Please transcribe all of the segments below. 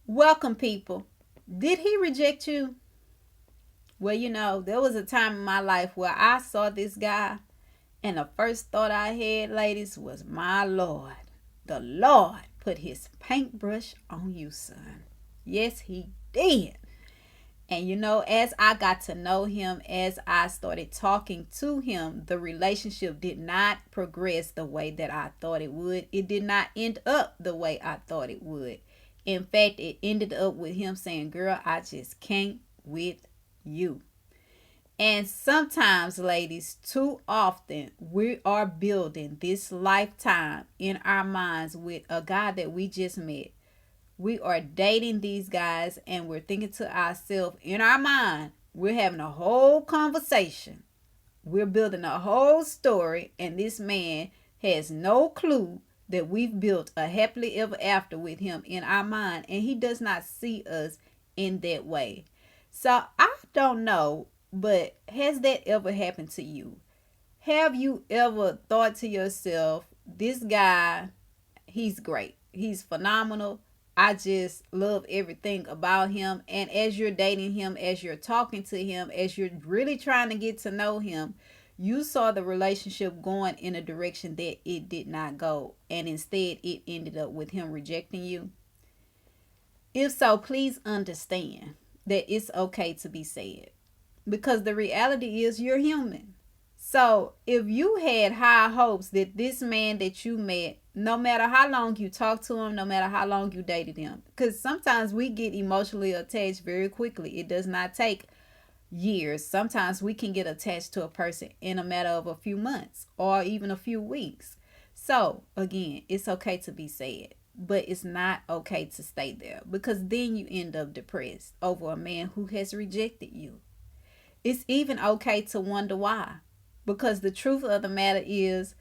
Welcome, people. Did he reject you? Well, there was a time in my life where I saw this guy, and the first thought I had, ladies, was, my Lord. The Lord put his paintbrush on you, son. Yes, he did. And as I got to know him, as I started talking to him, the relationship did not progress the way that I thought it would. It did not end up the way I thought it would. In fact, it ended up with him saying, "Girl, I just can't with you." And sometimes, ladies, too often we are building this lifetime in our minds with a guy that we just met. We are dating these guys and we're thinking to ourselves in our mind, we're having a whole conversation. We're building a whole story, and this man has no clue that we've built a happily ever after with him in our mind, and he does not see us in that way. So I don't know, but has that ever happened to you? Have you ever thought to yourself, this guy, he's great, he's phenomenal, I just love everything about him. And as you're dating him, as you're talking to him, as you're really trying to get to know him, you saw the relationship going in a direction that it did not go. And instead, it ended up with him rejecting you. If so, please understand that it's okay to be sad. Because the reality is, you're human. So if you had high hopes that this man that you met, no matter how long you talked to him, no matter how long you dated him, because sometimes we get emotionally attached very quickly. It does not take years. Sometimes we can get attached to a person in a matter of a few months or even a few weeks. So again, it's okay to be sad, but it's not okay to stay there, because then you end up depressed over a man who has rejected you. It's even okay to wonder why. Because the truth of the matter is,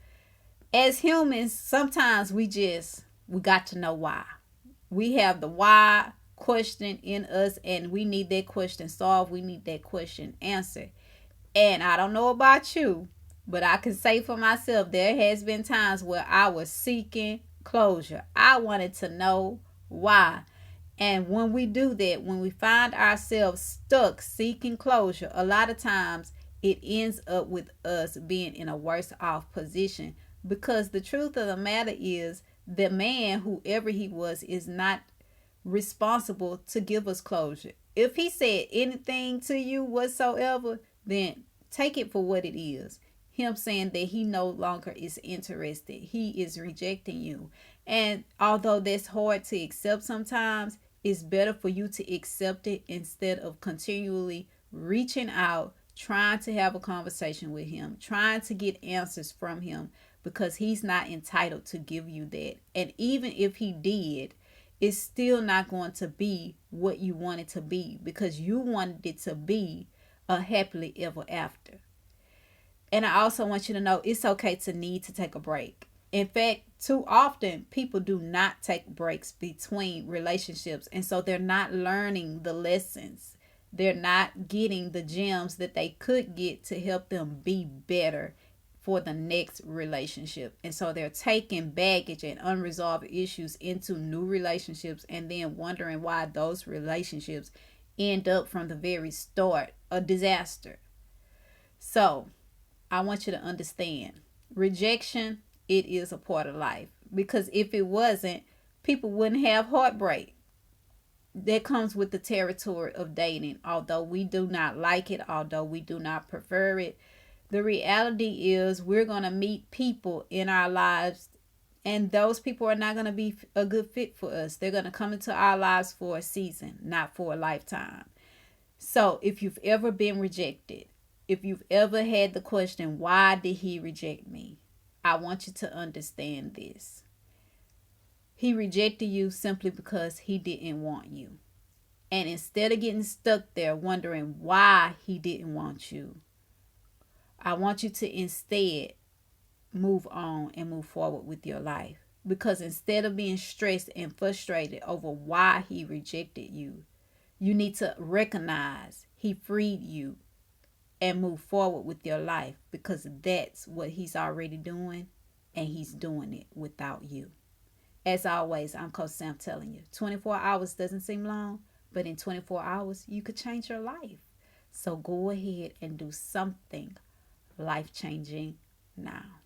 as humans, sometimes we got to know why. We have the why question in us, and we need that question solved. We need that question answered. And I don't know about you, but I can say for myself, there has been times where I was seeking closure. I wanted to know why. And when we do that, when we find ourselves stuck seeking closure, a lot of times it ends up with us being in a worse off position, because the truth of the matter is, the man, whoever he was, is not responsible to give us closure. If he said anything to you whatsoever, then take it for what it is. Him saying that he no longer is interested, he is rejecting you. And although that's hard to accept sometimes, it's better for you to accept it instead of continually reaching out, trying to have a conversation with him, trying to get answers from him, because he's not entitled to give you that. And even if he did, it's still not going to be what you want it to be, because you wanted it to be a happily ever after. And I also want you to know it's okay to need to take a break. In fact, too often people do not take breaks between relationships, and so they're not learning the lessons. They're not getting the gems that they could get to help them be better for the next relationship. And so they're taking baggage and unresolved issues into new relationships, and then wondering why those relationships end up from the very start a disaster. So I want you to understand, rejection, it is a part of life. Because if it wasn't, people wouldn't have heartbreak. That comes with the territory of dating. Although we do not like it, although we do not prefer it, the reality is we're going to meet people in our lives, and those people are not going to be a good fit for us. They're going to come into our lives for a season, not for a lifetime. So if you've ever been rejected, if you've ever had the question, why did he reject me? I want you to understand this. He rejected you simply because he didn't want you. And instead of getting stuck there wondering why he didn't want you, I want you to instead move on and move forward with your life. Because instead of being stressed and frustrated over why he rejected you, you need to recognize he freed you and move forward with your life, because that's what he's already doing, and he's doing it without you. As always, I'm Coach Sam telling you 24 hours doesn't seem long, but in 24 hours, you could change your life. So go ahead and do something life changing now.